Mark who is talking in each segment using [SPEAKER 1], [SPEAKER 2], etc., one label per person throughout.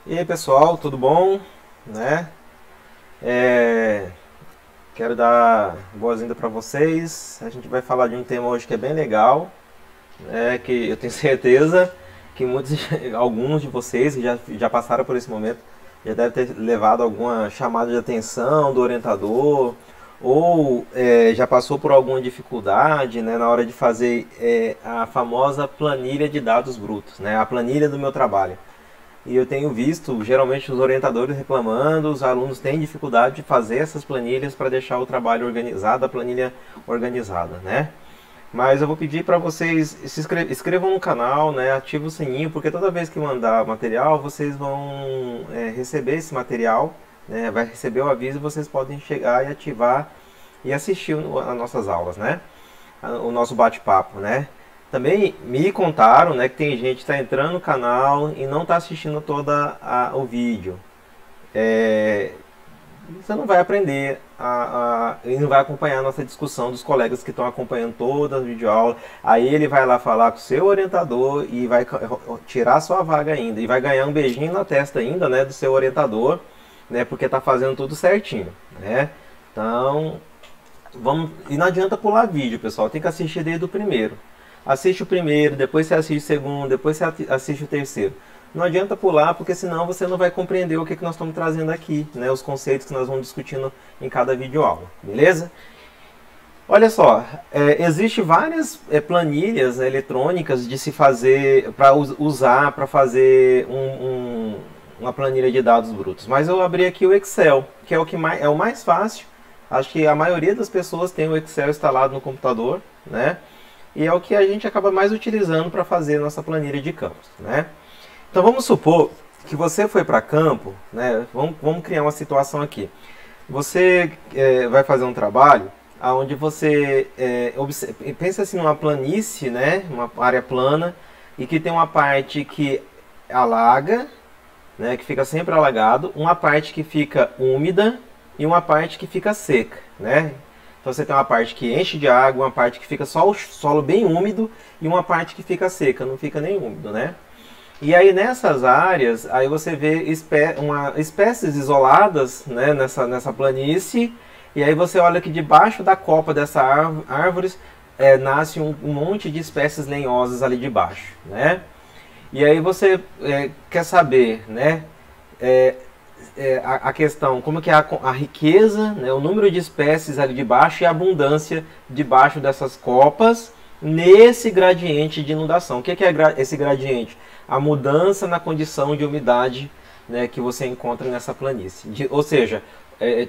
[SPEAKER 1] E aí pessoal, tudo bom? Né? É, Quero dar boas-vindas para vocês. A gente vai falar de um tema hoje que é bem legal, que eu tenho certeza que alguns de vocês que já passaram por esse momento já devem ter levado alguma chamada de atenção do orientador ou já passou por alguma dificuldade, né, na hora de fazer a famosa planilha de dados brutos, né, a planilha do meu trabalho. E eu tenho visto, geralmente, os orientadores reclamando, os alunos têm dificuldade de fazer essas planilhas para deixar o trabalho organizado, a planilha organizada, né? Mas eu vou pedir para vocês inscrevam no canal, né? Ativem o sininho, porque toda vez que mandar material, vocês vão receber esse material, né? Vai receber o aviso e vocês podem chegar e ativar e assistir as nossas aulas, né? O nosso bate-papo, né? Também me contaram, né, que tem gente que está entrando no canal e não está assistindo o vídeo. É, Você não vai aprender e não vai acompanhar a nossa discussão dos colegas que estão acompanhando toda a videoaula. Aí ele vai lá falar com o seu orientador e vai tirar a sua vaga ainda. E vai ganhar um beijinho na testa ainda, né, do seu orientador, né, porque está fazendo tudo certinho, né? Então, vamos... E não adianta pular vídeo, pessoal. Tem que assistir desde o primeiro. Assiste o primeiro, depois você assiste o segundo, depois você assiste o terceiro. Não adianta pular, porque senão você não vai compreender o que nós estamos trazendo aqui, né? Os conceitos que nós vamos discutindo em cada videoaula, beleza? Olha só, existe várias planilhas eletrônicas de se fazer, para usar, para fazer uma planilha de dados brutos. Mas eu abri aqui o Excel, que é é o mais fácil. Acho que a maioria das pessoas tem o Excel instalado no computador, né? E é o que a gente acaba mais utilizando para fazer nossa planilha de campos, né? Então vamos supor que você foi para campo, né? Vamos criar uma situação aqui. Você vai fazer um trabalho onde você pensa assim numa planície, né? Uma área plana e que tem uma parte que alaga, né? Que fica sempre alagado, uma parte que fica úmida e uma parte que fica seca, né? Então você tem uma parte que enche de água, uma parte que fica só o solo bem úmido e uma parte que fica seca, não fica nem úmido, né? E aí nessas áreas, aí você vê espécies isoladas, né, nessa planície, e aí você olha que debaixo da copa dessa árvores nasce um monte de espécies lenhosas ali debaixo, né? E aí você quer saber, né? A questão, como que é a riqueza, né, o número de espécies ali de baixo e a abundância debaixo dessas copas nesse gradiente de inundação. O que é esse gradiente? A mudança na condição de umidade, né, que você encontra nessa planície. Ou seja,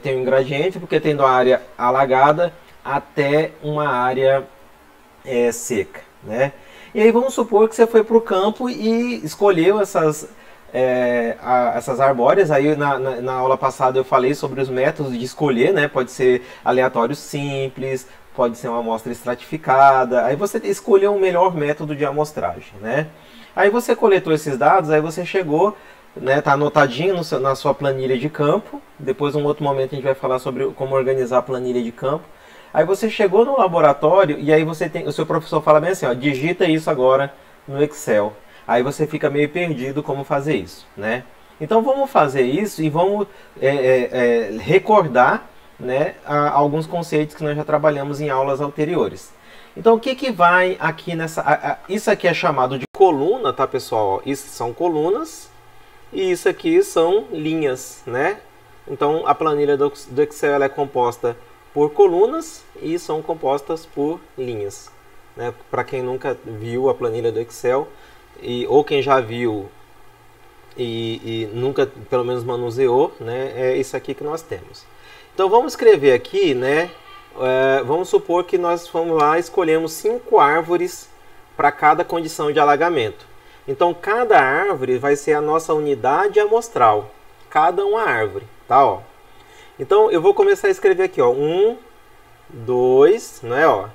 [SPEAKER 1] tem um gradiente porque tem da área alagada até uma área seca, né? E aí vamos supor que você foi para o campo e escolheu essas arbóreas. Aí na aula passada eu falei sobre os métodos de escolher, né? Pode ser aleatório simples, pode ser uma amostra estratificada. Aí você escolheu o melhor método de amostragem, né? Aí você coletou esses dados, aí você chegou, né? Tá anotadinho na sua planilha de campo. Depois, em um outro momento, a gente vai falar sobre como organizar a planilha de campo. Aí você chegou no laboratório e aí o seu professor fala bem assim, ó, digita isso agora no Excel. Aí você fica meio perdido como fazer isso, né? Então vamos fazer isso e vamos recordar, né, alguns conceitos que nós já trabalhamos em aulas anteriores. Então o que vai aqui nessa... Isso aqui é chamado de coluna, tá, pessoal? Isso são colunas e isso aqui são linhas, né? Então a planilha do Excel ela é composta por colunas e são compostas por linhas, né? Para quem nunca viu a planilha do Excel, ou quem já viu e nunca pelo menos manuseou, né, é isso aqui que nós temos. Então vamos escrever aqui, né, vamos supor que nós fomos lá e escolhemos 5 árvores para cada condição de alagamento. Então cada árvore vai ser a nossa unidade amostral, cada uma árvore, tá, ó. Então eu vou começar a escrever aqui, ó, 1, 2, né, ó.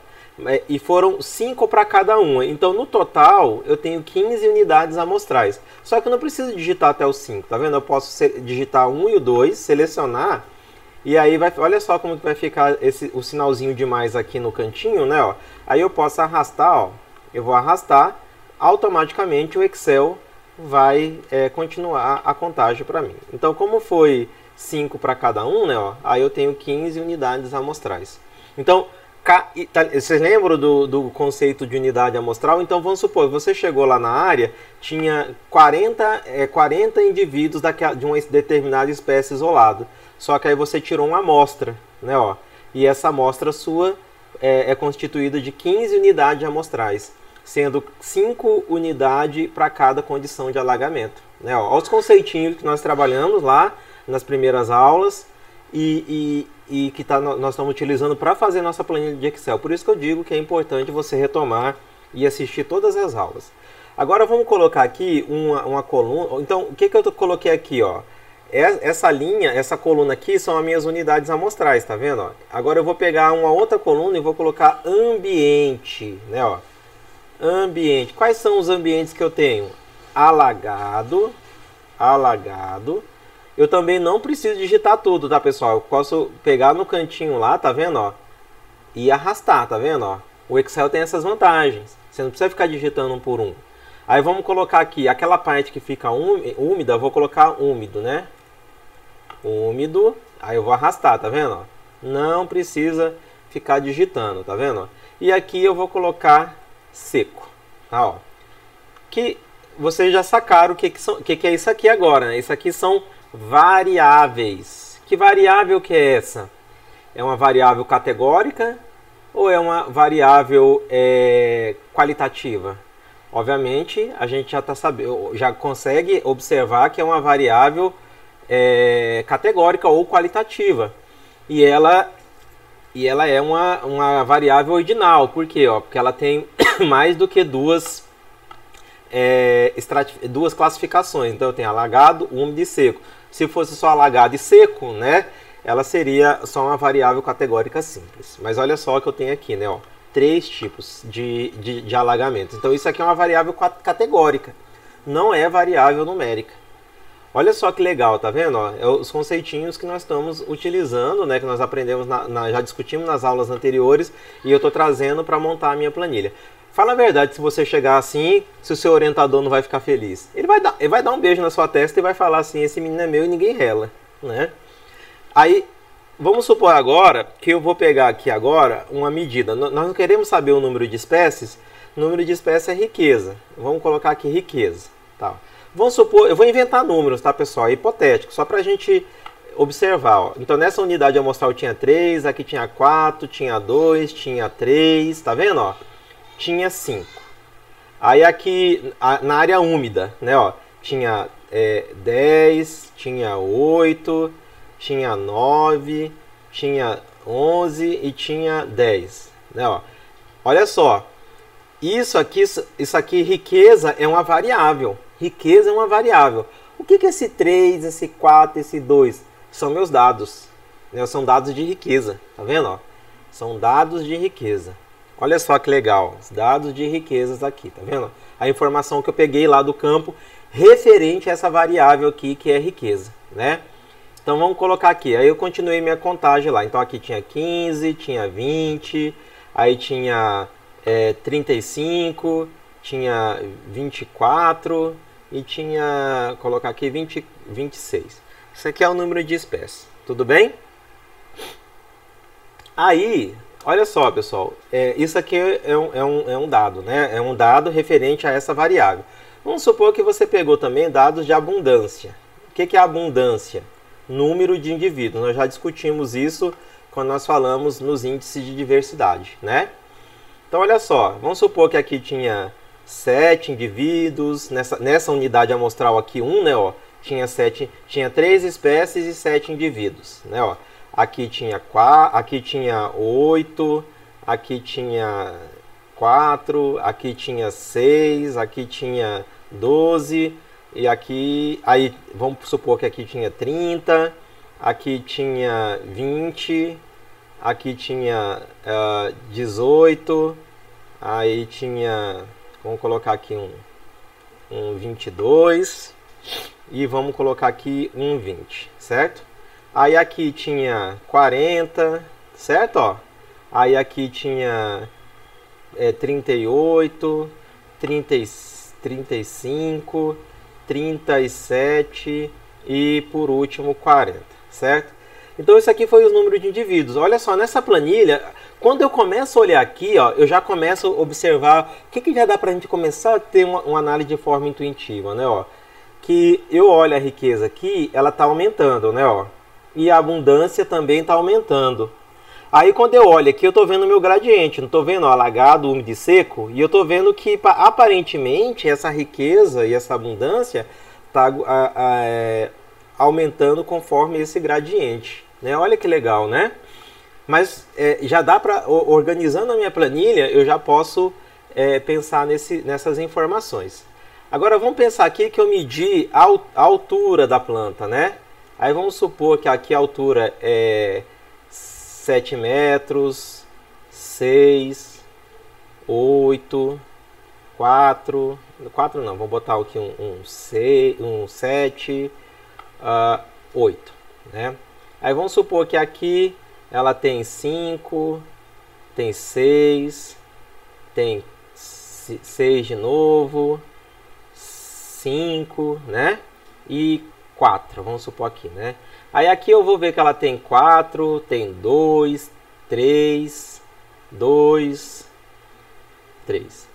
[SPEAKER 1] E foram 5 para cada uma. Então, no total, eu tenho 15 unidades amostrais. Só que eu não preciso digitar até o 5, tá vendo? Eu posso digitar 1 e o 2, selecionar. E aí, olha só como que vai ficar o sinalzinho de mais aqui no cantinho, né? Ó. Aí eu posso arrastar, ó. Eu vou arrastar. Automaticamente o Excel vai continuar a contagem para mim. Então, como foi 5 para cada um, né, ó, aí eu tenho 15 unidades amostrais. Então, vocês lembram do conceito de unidade amostral? Então, vamos supor, você chegou lá na área, tinha 40 indivíduos de uma determinada espécie isolada. Só que aí você tirou uma amostra, né, ó, e essa amostra sua é constituída de 15 unidades amostrais, sendo 5 unidades para cada condição de alagamento. Né? Olha os conceitinhos que nós trabalhamos lá nas primeiras aulas e que nós estamos utilizando para fazer nossa planilha de Excel. Por isso que eu digo que é importante você retomar e assistir todas as aulas. Agora vamos colocar aqui uma coluna. Então, o que eu coloquei aqui? Ó? Essa linha, essa coluna aqui são as minhas unidades amostrais, tá vendo? Ó? Agora eu vou pegar uma outra coluna e vou colocar ambiente, né? Ó? Ambiente. Quais são os ambientes que eu tenho? Alagado. Eu também não preciso digitar tudo, tá, pessoal? Eu posso pegar no cantinho lá, tá vendo, ó? E arrastar, tá vendo, ó? O Excel tem essas vantagens. Você não precisa ficar digitando um por um. Aí vamos colocar aqui, aquela parte que fica úmida, eu vou colocar úmido, né? Úmido. Aí eu vou arrastar, tá vendo, ó? Não precisa ficar digitando, tá vendo? E aqui eu vou colocar seco, tá, ó. Que vocês já sacaram o que é isso aqui agora, né? Isso aqui são variáveis. Que variável que é essa? É uma variável categórica ou é uma variável qualitativa? Obviamente, a gente já consegue observar que é uma variável categórica ou qualitativa. E ela é uma variável ordinal. Por quê? Porque ela tem mais do que duas classificações. Então eu tenho alagado, úmido e seco. Se fosse só alagado e seco, né, ela seria só uma variável categórica simples. Mas olha só o que eu tenho aqui, né, ó, 3 tipos de alagamento. Então isso aqui é uma variável categórica, não é variável numérica. Olha só que legal, tá vendo? Ó, é os conceitinhos que nós estamos utilizando, né, que nós aprendemos, já discutimos nas aulas anteriores, e eu estou trazendo para montar a minha planilha. Fala a verdade, se você chegar assim, se o seu orientador não vai ficar feliz. Ele vai dar um beijo na sua testa e vai falar assim, esse menino é meu e ninguém rela, né? Aí, vamos supor agora que eu vou pegar aqui agora uma medida. Nós não queremos saber o número de espécies. O número de espécies é riqueza. Vamos colocar aqui riqueza. Tá. Vamos supor, eu vou inventar números, tá, pessoal? É hipotético, só para a gente observar. Ó. Então, nessa unidade amostral tinha 3, aqui tinha 4, tinha 2, tinha 3, tá vendo? Ó? Tinha 5. Aí aqui, na área úmida, né, ó, tinha 10, tinha 8, tinha 9, tinha 11 e tinha 10. Né, ó. Olha só, isso aqui, riqueza é uma variável. Riqueza é uma variável. O que é esse 3, esse 4, esse 2? São meus dados. Né, são dados de riqueza. Tá vendo? Ó? São dados de riqueza. Olha só que legal, os dados de riquezas aqui, tá vendo? A informação que eu peguei lá do campo referente a essa variável aqui que é riqueza, né? Então vamos colocar aqui, aí eu continuei minha contagem lá. Então aqui tinha 15, tinha 20, aí tinha 35, tinha 24 e tinha, colocar aqui 26. Isso aqui é o número de espécies, tudo bem? Aí... olha só, pessoal, isso aqui é um dado, né? É um dado referente a essa variável. Vamos supor que você pegou também dados de abundância. O que é abundância? Número de indivíduos. Nós já discutimos isso quando nós falamos nos índices de diversidade, né? Então, olha só, vamos supor que aqui tinha 7 indivíduos, nessa unidade amostral aqui 1, né? Ó, tinha 3 espécies e 7 indivíduos, né? Ó. Aqui tinha 8, aqui tinha 4, aqui tinha 6, aqui tinha 12, e aqui, aí vamos supor que aqui tinha 30, aqui tinha 20, aqui tinha 18, aí tinha, vamos colocar aqui um 22, e vamos colocar aqui um 20, certo? Aí aqui tinha 40, certo? Ó. Aí aqui tinha 38, 35 37 e por último 40, certo? Então isso aqui foi os números de indivíduos. Olha só, nessa planilha, quando eu começo a olhar aqui, ó, eu já começo a observar o que já dá para a gente começar a ter uma análise de forma intuitiva, né? Ó, que eu olho a riqueza aqui, ela está aumentando, né? Ó, e a abundância também está aumentando. Aí quando eu olho aqui, eu estou vendo o meu gradiente, não estou vendo ó, alagado, úmido e seco, e eu estou vendo que aparentemente essa riqueza e essa abundância está aumentando conforme esse gradiente, né? Olha que legal, né? Mas já dá para, organizando a minha planilha, eu já posso pensar nessas informações. Agora vamos pensar aqui que eu medi a altura da planta, né? Aí vamos supor que aqui a altura é 7 metros, 6, 8, 4 não, vamos botar aqui um 7, 8, né? Aí vamos supor que aqui ela tem 5, tem 6, tem 6 de novo, 5, né? E 4, vamos supor aqui, né? Aí aqui eu vou ver que ela tem 4, tem 2, 3, 2, 3.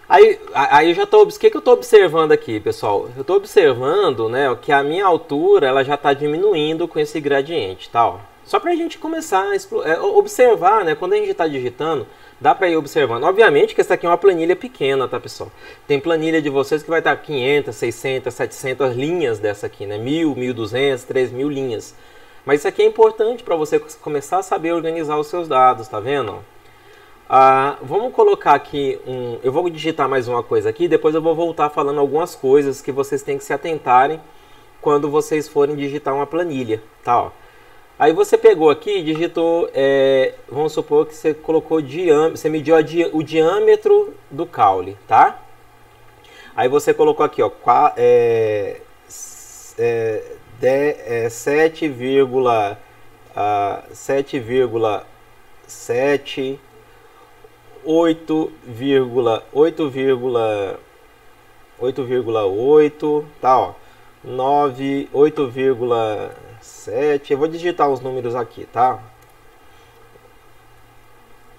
[SPEAKER 1] Aí eu já estou... O que eu estou observando aqui, pessoal? Eu estou observando, né, que a minha altura ela já está diminuindo com esse gradiente, tá? Ó. Só para a gente começar a observar, né? Quando a gente está digitando, dá para ir observando. Obviamente que essa aqui é uma planilha pequena, tá, pessoal? Tem planilha de vocês que vai estar 500, 600, 700 linhas dessa aqui, né? 1.000, 1.200, 3.000 linhas. Mas isso aqui é importante para você começar a saber organizar os seus dados, tá vendo? Vamos colocar aqui eu vou digitar mais uma coisa aqui, depois eu vou voltar falando algumas coisas que vocês têm que se atentarem quando vocês forem digitar uma planilha, tá? Ó. Aí você pegou aqui e digitou, vamos supor que você colocou você mediu o diâmetro do caule, tá? Aí você colocou aqui, ó, 7,7, 8,8, tá, ó, 9, 8,7, eu vou digitar os números aqui, tá?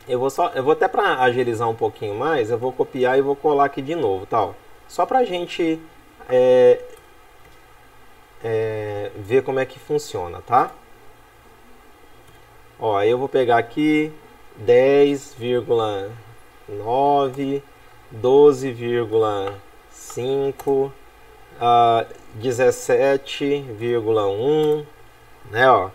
[SPEAKER 1] Eu vou até para agilizar um pouquinho mais, eu vou copiar e vou colar aqui de novo, tá? Ó, só pra gente ver como é que funciona, tá? Ó, aí eu vou pegar aqui 10,9, 12,5, 17,1, né, ó,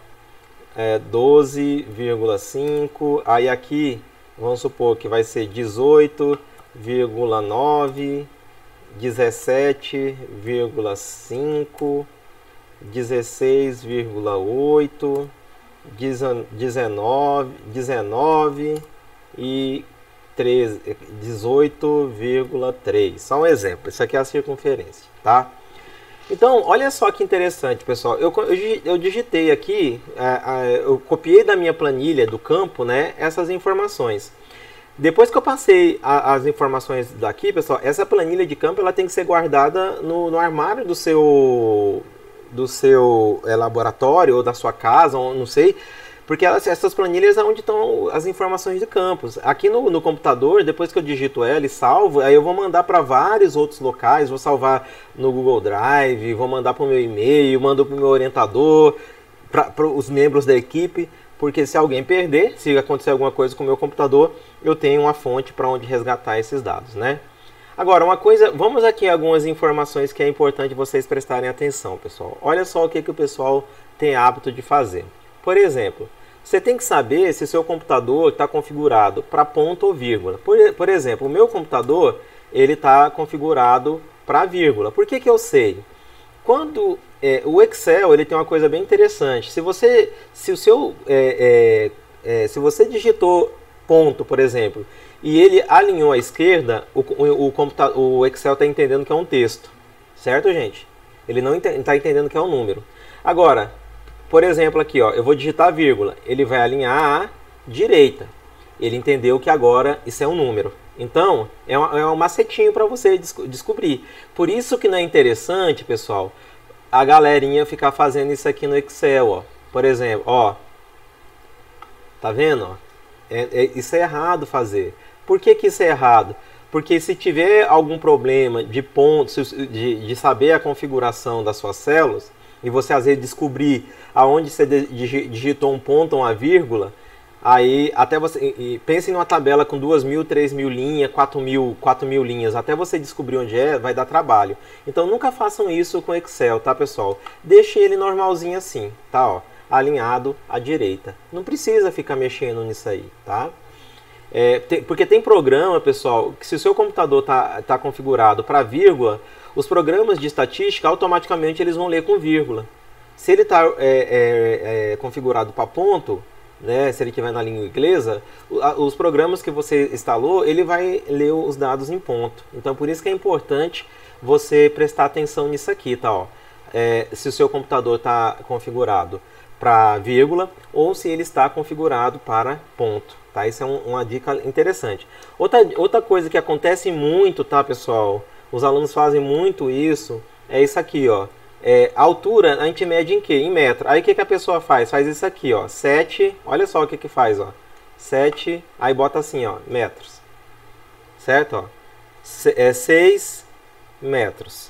[SPEAKER 1] 12,5, aí aqui vamos supor que vai ser 18,9, 17,5, 16,8, 19 e 18,3. Só um exemplo, isso aqui é a circunferência, tá? Então, olha só que interessante, pessoal. Eu digitei aqui, eu copiei da minha planilha do campo, né, essas informações. Depois que eu passei as informações daqui, pessoal, essa planilha de campo ela tem que ser guardada no armário do seu laboratório ou da sua casa, ou não sei, porque essas planilhas é onde estão as informações de campos. Aqui no computador, depois que eu digito ela e salvo, aí eu vou mandar para vários outros locais, vou salvar no Google Drive, vou mandar para o meu e-mail, mando para o meu orientador, para os membros da equipe, porque se alguém perder, se acontecer alguma coisa com o meu computador, eu tenho uma fonte para onde resgatar esses dados, né? Agora, uma coisa, vamos aqui algumas informações que é importante vocês prestarem atenção, pessoal. Olha só o que o pessoal tem hábito de fazer. Por exemplo, você tem que saber se o seu computador está configurado para ponto ou vírgula. Por exemplo, o meu computador ele está configurado para vírgula. Por que eu sei? Quando o Excel ele tem uma coisa bem interessante. Se você digitou ponto, por exemplo, e ele alinhou à esquerda, o Excel está entendendo que é um texto, certo, gente? Ele não está entendendo que é um número. Agora, por exemplo, aqui, ó, eu vou digitar vírgula, ele vai alinhar à direita. Ele entendeu que agora isso é um número. Então, é um macetinho para você descobrir. Por isso que não é interessante, pessoal, a galerinha ficar fazendo isso aqui no Excel, ó. Por exemplo, ó. Tá vendo? Ó? Isso é errado fazer. Por que isso é errado? Porque se tiver algum problema de pontos, de saber a configuração das suas células, e você às vezes descobrir aonde você digitou um ponto ou uma vírgula, aí até você pense numa tabela com 2.000, 3.000 linhas, 4.000 linhas, até você descobrir onde é, vai dar trabalho. Então nunca façam isso com Excel, tá, pessoal? Deixe ele normalzinho assim, tá, ó, alinhado à direita. Não precisa ficar mexendo nisso aí, tá? Porque tem programa, pessoal, que se o seu computador tá configurado para vírgula, os programas de estatística automaticamente eles vão ler com vírgula. Se ele está configurado para ponto, né, se ele estiver na língua inglesa, os programas que você instalou, ele vai ler os dados em ponto. Então, por isso que é importante você prestar atenção nisso aqui, tá? Ó. Se o seu computador está configurado para vírgula ou se ele está configurado para ponto, tá? Isso é uma dica interessante. Outra coisa que acontece muito, tá, pessoal? Os alunos fazem muito isso, é isso aqui, ó. A altura a gente mede em quê? Em metro. Aí o que a pessoa faz? Faz isso aqui, ó. 7, olha só o que faz, ó. 7, aí bota assim, ó, metros. Certo, ó. 6 metros.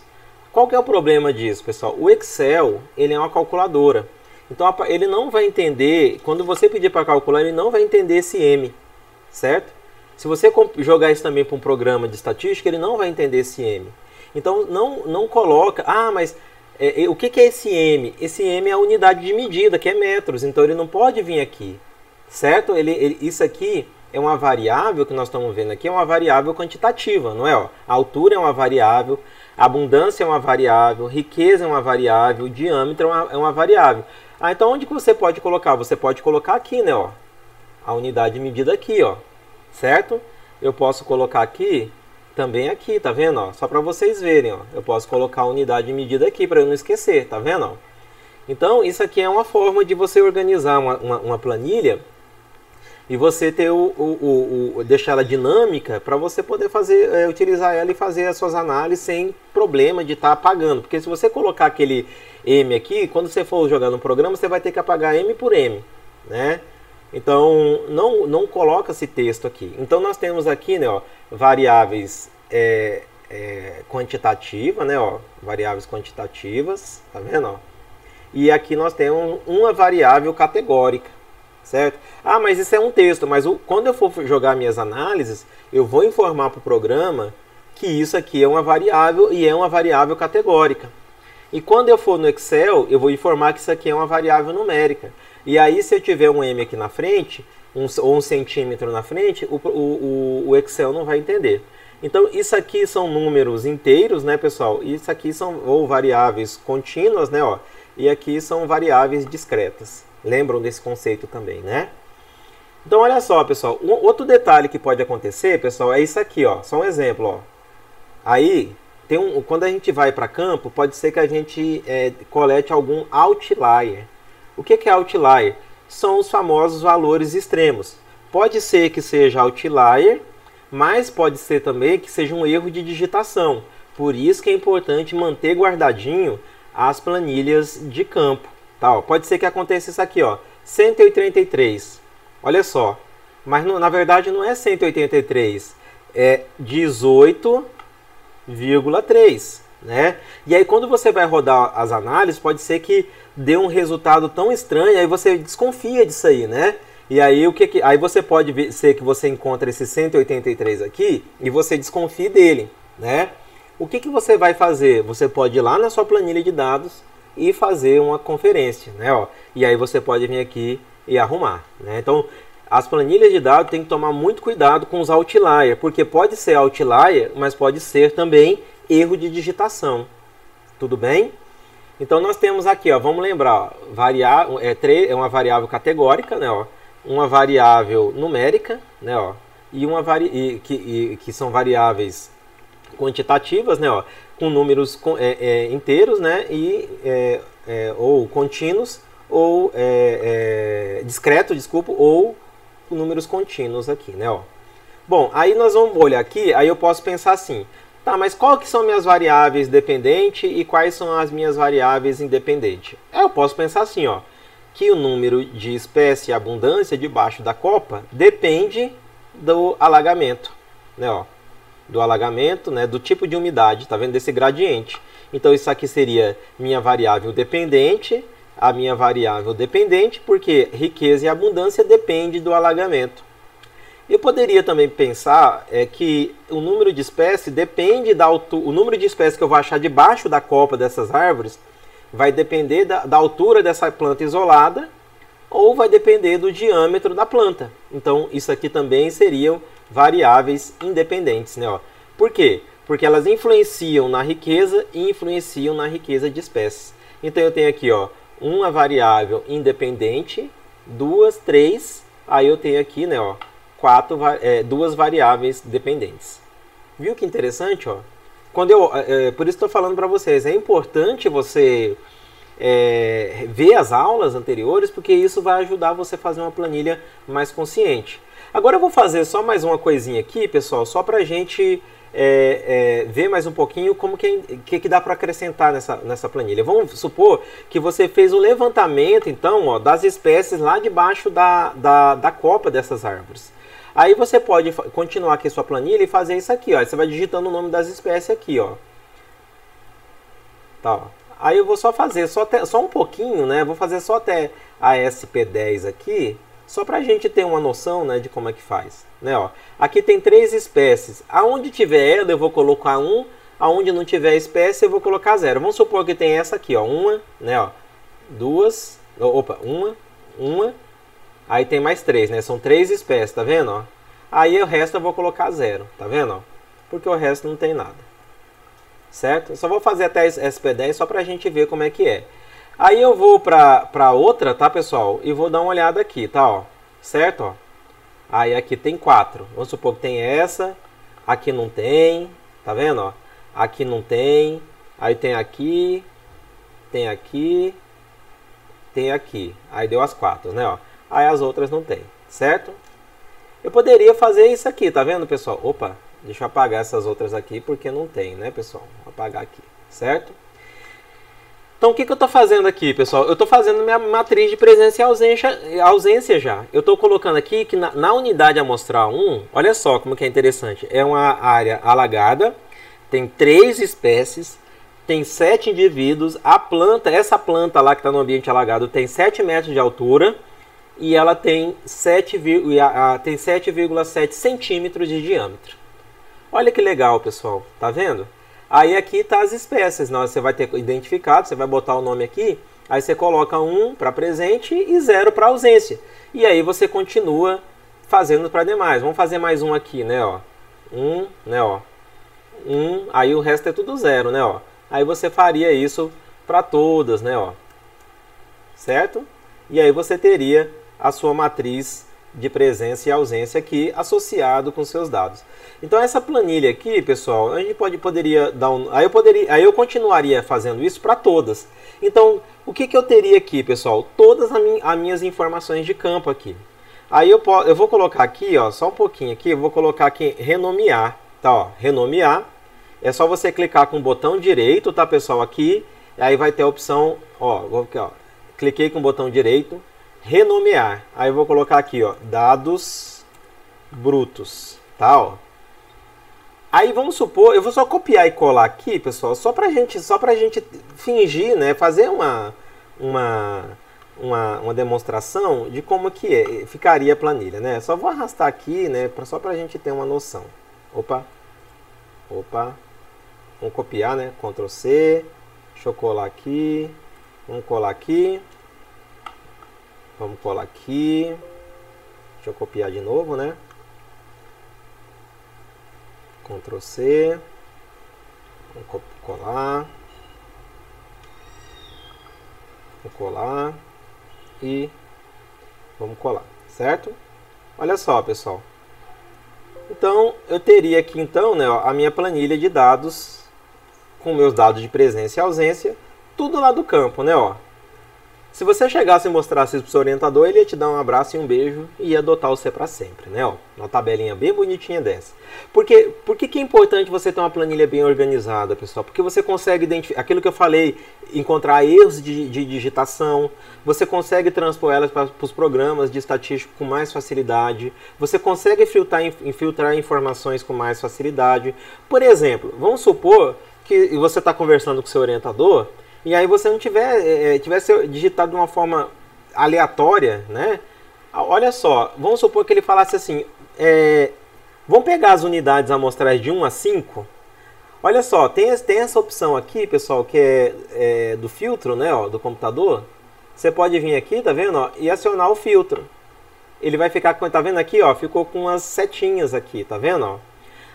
[SPEAKER 1] Qual que é o problema disso, pessoal? O Excel, ele é uma calculadora. Então ele não vai entender, quando você pedir para calcular, ele não vai entender esse M, certo? Se você jogar isso também para um programa de estatística, ele não vai entender esse M. Então não coloca, mas o que é esse M? Esse M é a unidade de medida, que é metros, então ele não pode vir aqui, certo? Isso aqui é uma variável que nós estamos vendo aqui, é uma variável quantitativa, não é? Ó, a altura é uma variável, a abundância é uma variável, riqueza é uma variável, o diâmetro é uma variável. Então onde que você pode colocar? Você pode colocar aqui, né? Ó, a unidade de medida aqui, ó, certo? Eu posso colocar aqui, também aqui, tá vendo? Ó? Só para vocês verem, ó. Eu posso colocar a unidade de medida aqui para eu não esquecer, tá vendo? Ó? Então isso aqui é uma forma de você organizar uma planilha e você ter deixar ela dinâmica para você poder utilizar ela e fazer as suas análises sem problema de estar apagando. Porque se você colocar aquele M aqui, quando você for jogar no programa, você vai ter que apagar M por M, né? Então não coloca esse texto aqui. Então nós temos aqui, né, ó, variáveis quantitativas, né, ó, variáveis quantitativas, tá vendo? Ó? E aqui nós temos uma variável categórica. Certo? Mas isso é um texto, mas quando eu for jogar minhas análises, eu vou informar para o programa que isso aqui é uma variável e é uma variável categórica. E quando eu for no Excel, eu vou informar que isso aqui é uma variável numérica. E aí, se eu tiver um M aqui na frente, ou um centímetro na frente, o Excel não vai entender. Então, isso aqui são números inteiros, né, pessoal? Isso aqui são ou variáveis contínuas, né, ó? E aqui são variáveis discretas. Lembram desse conceito também, né? Então, olha só, pessoal. Outro detalhe que pode acontecer, pessoal, é isso aqui, ó. Só um exemplo, ó. Aí, quando a gente vai para campo, pode ser que a gente colete algum outlier. O que é outlier? São os famosos valores extremos. Pode ser que seja outlier, mas pode ser também que seja um erro de digitação. Por isso que é importante manter guardadinho as planilhas de campo. Tá, ó. Pode ser que aconteça isso aqui, ó, 183. Olha só. Mas na verdade não é 183, é 18,3, né? E aí quando você vai rodar as análises, pode ser que dê um resultado tão estranho, aí você desconfia disso aí, né? E aí aí você pode ser que você encontre esse 183 aqui e você desconfie dele, né? O que você vai fazer? Você pode ir lá na sua planilha de dados e fazer uma conferência, né? Ó, e aí você pode vir aqui e arrumar, né? Então, as planilhas de dados tem que tomar muito cuidado com os outliers, porque pode ser outlier, mas pode ser também erro de digitação. Tudo bem? Então, nós temos aqui, ó, vamos lembrar, ó, é uma variável categórica, né? Ó, uma variável numérica, né? Ó, e que são variáveis quantitativas, né? Ó, com números inteiros, né? Ou contínuos, ou discreto, desculpa, ou números contínuos aqui, né, ó. Bom, aí nós vamos olhar aqui, aí eu posso pensar assim, tá, mas qual que são minhas variáveis dependentes e quais são as minhas variáveis independentes? Eu posso pensar assim, ó, que o número de espécie e abundância debaixo da copa depende do alagamento, né, ó, do alagamento, né, do tipo de umidade, tá vendo, desse gradiente. Então isso aqui seria minha variável dependente, a minha variável dependente, porque riqueza e abundância depende do alagamento. Eu poderia também pensar que o número de espécies depende da altura, o número de espécies que eu vou achar debaixo da copa dessas árvores vai depender da altura dessa planta isolada ou vai depender do diâmetro da planta. Então isso aqui também seriam variáveis independentes, né, ó. Por quê? Porque elas influenciam na riqueza e influenciam na riqueza de espécies. Então eu tenho aqui, ó, uma variável independente, duas, três, aí eu tenho aqui, né, ó, duas variáveis dependentes. Viu que interessante, ó? Por isso estou falando para vocês, é importante você ver as aulas anteriores, porque isso vai ajudar você a fazer uma planilha mais consciente. Agora eu vou fazer só mais uma coisinha aqui, pessoal, só para a gente ver mais um pouquinho como que dá para acrescentar nessa planilha. Vamos supor que você fez o levantamento, então, ó, das espécies lá debaixo da copa dessas árvores. Aí você pode continuar aqui a sua planilha e fazer isso aqui, ó. Você vai digitando o nome das espécies aqui, ó. Tá, ó. Aí eu vou só fazer só um pouquinho, né? Vou fazer só até a SP10 aqui, só para a gente ter uma noção, né, de como é que faz, né? Ó. Aqui tem 3 espécies. Aonde tiver ela eu vou colocar 1, aonde não tiver espécie eu vou colocar 0. Vamos supor que tem essa aqui, ó, uma, né, ó, duas, opa, uma. Aí tem mais 3, né? São 3 espécies, tá vendo? Ó? Aí o resto eu vou colocar 0, tá vendo? Ó? Porque o resto não tem nada. Certo? Eu só vou fazer até SP10 só pra gente ver como é que é. Aí eu vou pra outra, tá, pessoal? E vou dar uma olhada aqui, tá? Ó? Certo? Ó? Aí aqui tem 4. Vamos supor que tem essa. Aqui não tem. Tá vendo? Ó? Aqui não tem. Aí tem aqui. Tem aqui. Tem aqui. Aí deu as 4, né? Ó? Aí as outras não tem, certo? Eu poderia fazer isso aqui, tá vendo, pessoal? Opa, deixa eu apagar essas outras aqui, porque não tem, né, pessoal? Vou apagar aqui, certo? Então, o que eu estou fazendo aqui, pessoal? Eu estou fazendo minha matriz de presença e ausência já. Eu estou colocando aqui que na unidade amostral 1, olha só como que é interessante. É uma área alagada, tem 3 espécies, tem 7 indivíduos. A planta, essa planta lá que está no ambiente alagado, tem 7 metros de altura. E ela tem 7,7 centímetros de diâmetro. Olha que legal, pessoal. Tá vendo? Aí aqui tá as espécies. Você vai ter identificado, você vai botar o nome aqui. Aí você coloca 1 para presente e 0 para ausência. E aí você continua fazendo para demais. Vamos fazer mais um aqui, né? Ó. 1, né? Ó. 1, aí o resto é tudo 0, né? Ó. Aí você faria isso para todas, né? Ó. Certo? E aí você teria a sua matriz de presença e ausência aqui associado com seus dados. Então essa planilha aqui, pessoal, a gente poderia dar aí eu continuaria fazendo isso para todas. Então, o que eu teria aqui, pessoal? Todas as minhas informações de campo aqui. Aí eu vou colocar aqui, ó, só um pouquinho aqui, eu vou colocar aqui renomear, tá, ó, renomear. É só você clicar com o botão direito, tá, pessoal, aqui, e aí vai ter a opção, ó, cliquei com o botão direito, renomear. Aí eu vou colocar aqui, ó, dados brutos, tá, ó. Aí vamos supor, eu vou só copiar e colar aqui, pessoal, só pra gente fingir, né, fazer uma demonstração de como que ficaria a planilha, né? Só vou arrastar aqui, né, só pra gente ter uma noção. Opa. Vamos copiar, né? Ctrl C. Deixa eu colar aqui. Vamos colar aqui. Vamos colar aqui. Deixa eu copiar de novo, né? Ctrl C. Vamos colar. Vou colar. E vamos colar, certo? Olha só, pessoal. Então, eu teria aqui, então, né, ó, a minha planilha de dados com meus dados de presença e ausência, tudo lá do campo, né, ó. Se você chegasse e mostrasse isso pro seu orientador, ele ia te dar um abraço e um beijo e ia adotar você para sempre, né? Ó, uma tabelinha bem bonitinha dessa. Por que é importante você ter uma planilha bem organizada, pessoal? Porque você consegue identificar, aquilo que eu falei, encontrar erros de digitação, você consegue transpor elas para os programas de estatística com mais facilidade, você consegue infiltrar informações com mais facilidade. Por exemplo, vamos supor que você está conversando com o seu orientador, e aí você não tivesse digitado de uma forma aleatória, né? Olha só, vamos supor que ele falasse assim, vamos pegar as unidades amostrais de 1 a 5. Olha só, tem essa opção aqui, pessoal, que é do filtro, né, ó, do computador. Você pode vir aqui, tá vendo, ó, e acionar o filtro. Ele vai ficar com, tá vendo aqui, ó, ficou com umas setinhas aqui, tá vendo, ó?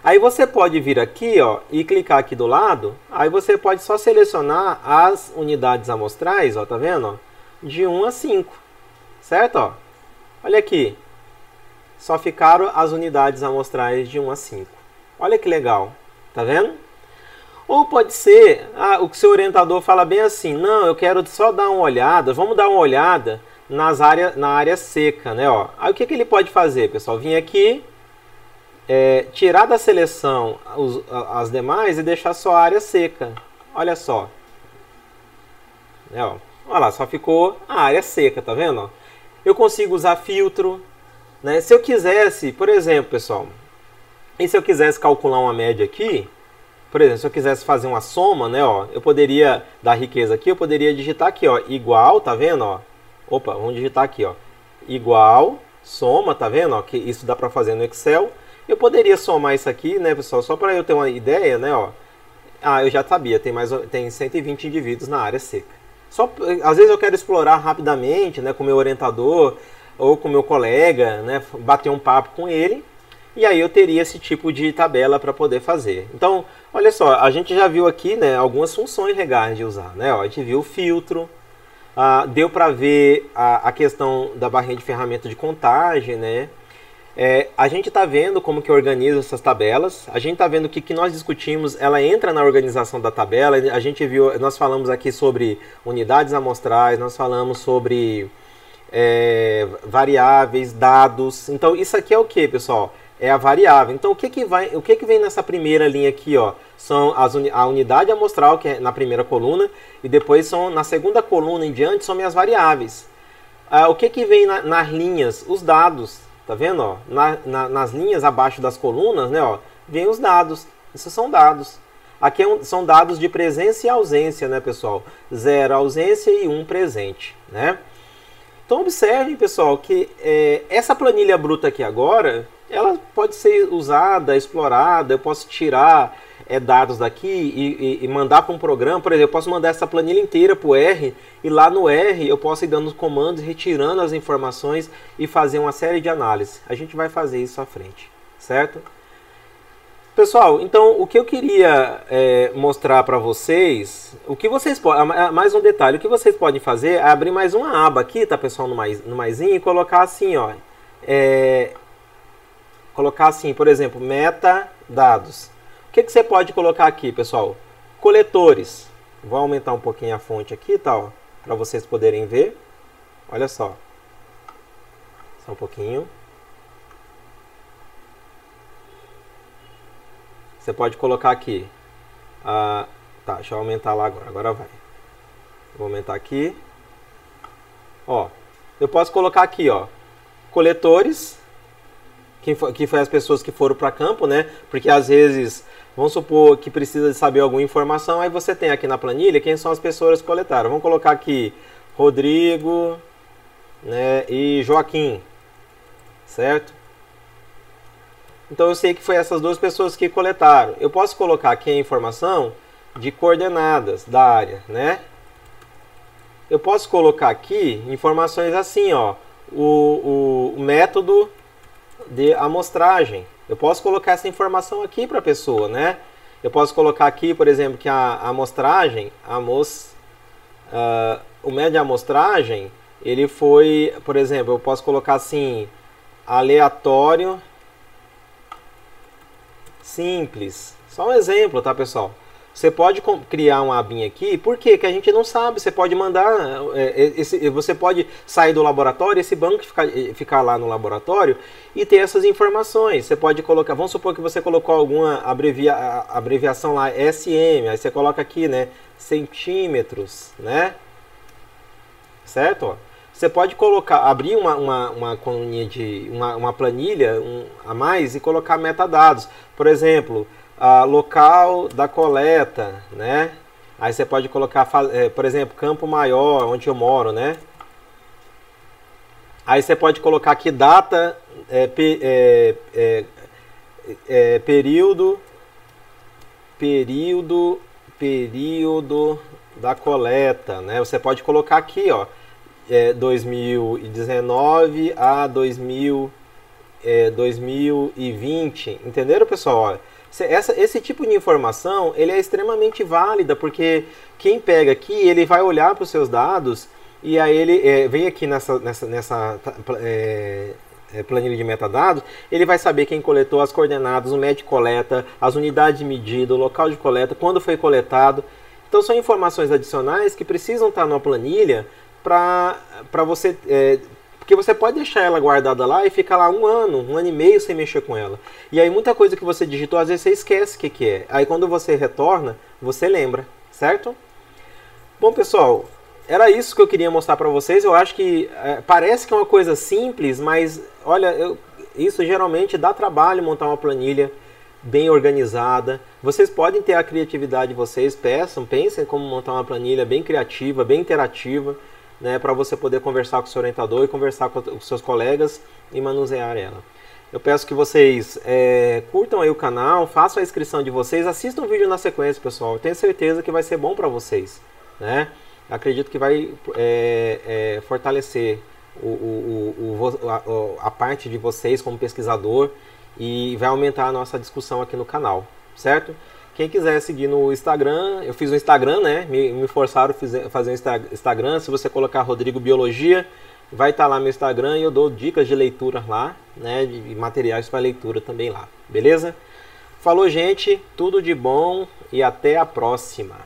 [SPEAKER 1] Aí você pode vir aqui, ó, e clicar aqui do lado. Aí você pode só selecionar as unidades amostrais, ó, tá vendo, ó, de 1 a 5, certo, ó? Olha aqui, só ficaram as unidades amostrais de 1 a 5. Olha que legal, tá vendo? Ou pode ser, o que seu orientador fala bem assim, não, eu quero só dar uma olhada, vamos dar uma olhada na área seca, né, ó. Aí o que ele pode fazer, pessoal? Vir aqui, tirar da seleção as demais e deixar só a área seca. Olha só. Ó. Olha lá, só ficou a área seca, tá vendo? Ó? Eu consigo usar filtro, né? Se eu quisesse, por exemplo, pessoal, e se eu quisesse calcular uma média aqui, por exemplo, se eu quisesse fazer uma soma, né, ó, eu poderia, da riqueza aqui, eu poderia digitar aqui, ó, igual, tá vendo, ó? Opa, vamos digitar aqui, ó, igual, soma, tá vendo, ó, que isso dá para fazer no Excel. Eu poderia somar isso aqui, né, pessoal, só para eu ter uma ideia, né, ó. Eu já sabia, tem 120 indivíduos na área seca. Às vezes eu quero explorar rapidamente, né, com o meu orientador ou com o meu colega, né, bater um papo com ele, e aí eu teria esse tipo de tabela para poder fazer. Então, olha só, a gente já viu aqui, né, algumas funções legais de usar, né, ó, a gente viu o filtro, deu para ver a questão da barrinha de ferramenta de contagem, né. A gente está vendo como que organiza essas tabelas, a gente está vendo que o que nós discutimos, ela entra na organização da tabela, a gente viu, nós falamos aqui sobre unidades amostrais, nós falamos sobre variáveis, dados. Então isso aqui é o que, pessoal? É a variável. Então o que vem nessa primeira linha aqui, ó? São a unidade amostral, que é na primeira coluna, e depois na segunda coluna em diante são minhas variáveis. O que vem nas linhas? Os dados. Tá vendo, ó? Nas linhas abaixo das colunas, né, ó, vem os dados. Esses são dados. Aqui são dados de presença e ausência, né, pessoal? 0 ausência e 1 presente, né? Então observem, pessoal, que essa planilha bruta aqui agora, ela pode ser usada, explorada. Eu posso tirar dados daqui e mandar para um programa. Por exemplo, eu posso mandar essa planilha inteira para o R, e lá no R eu posso ir dando os comandos, retirando as informações e fazer uma série de análises. A gente vai fazer isso à frente, certo? Pessoal, então o que eu queria mostrar para vocês, mais um detalhe, o que vocês podem fazer é abrir mais uma aba aqui, tá, pessoal, no maisinho, e colocar assim, ó, colocar assim, por exemplo, metadados. O que você pode colocar aqui, pessoal? Coletores. Vou aumentar um pouquinho a fonte aqui, tá, para vocês poderem ver. Olha só. Só um pouquinho. Você pode colocar aqui. Tá, deixa eu aumentar lá agora. Agora vai. Vou aumentar aqui. Ó, eu posso colocar aqui, ó, coletores, que foi as pessoas que foram para campo, né? Porque às vezes, vamos supor que precisa de saber alguma informação, aí você tem aqui na planilha quem são as pessoas que coletaram. Vamos colocar aqui Rodrigo, né, e Joaquim, certo? Então eu sei que foi essas duas pessoas que coletaram. Eu posso colocar aqui a informação de coordenadas da área, né? Eu posso colocar aqui informações assim, ó, o método de amostragem. Eu posso colocar essa informação aqui para a pessoa, né? Eu posso colocar aqui, por exemplo, que a amostragem, o método de amostragem, ele foi, por exemplo, eu posso colocar assim, aleatório simples. Só um exemplo, tá, pessoal? Você pode criar uma abinha aqui, por quê? Que a gente não sabe, você pode mandar, você pode sair do laboratório, esse banco ficar lá no laboratório e ter essas informações. Você pode colocar, vamos supor que você colocou alguma abreviação lá, SM, aí você coloca aqui, né, centímetros, né, certo? Ó. Você pode colocar, abrir uma coluninha uma planilha a mais e colocar metadados, por exemplo, local da coleta, né? Aí você pode colocar, por exemplo, Campo Maior, onde eu moro, né? Aí você pode colocar aqui data, período da coleta, né? Você pode colocar aqui, ó, 2019 a 2020, entenderam, pessoal? Olha, esse tipo de informação ele é extremamente válida, porque quem pega aqui, ele vai olhar para os seus dados e aí ele vem aqui nessa planilha de metadados, ele vai saber quem coletou, as coordenadas, o médio de coleta, as unidades de medida, o local de coleta, quando foi coletado. Então são informações adicionais que precisam estar numa planilha para você... porque você pode deixar ela guardada lá e ficar lá um ano e meio sem mexer com ela. E aí muita coisa que você digitou, às vezes você esquece o que é. Aí quando você retorna, você lembra, certo? Bom, pessoal, era isso que eu queria mostrar para vocês. Eu acho que parece que é uma coisa simples, mas olha, isso geralmente dá trabalho montar uma planilha bem organizada. Vocês podem ter a criatividade de vocês, pensem como montar uma planilha bem criativa, bem interativa, né, para você poder conversar com o seu orientador e conversar com os seus colegas e manusear ela. Eu peço que vocês curtam aí o canal, façam a inscrição de vocês, assistam o vídeo na sequência, pessoal. Eu tenho certeza que vai ser bom para vocês, né? Acredito que vai fortalecer a parte de vocês como pesquisador e vai aumentar a nossa discussão aqui no canal, certo? Quem quiser seguir no Instagram, eu fiz um Instagram, né? Me forçaram a fazer um Instagram. Se você colocar Rodrigo Biologia, vai estar lá meu Instagram e eu dou dicas de leitura lá, né? De materiais para leitura também lá, beleza? Falou, gente, tudo de bom e até a próxima.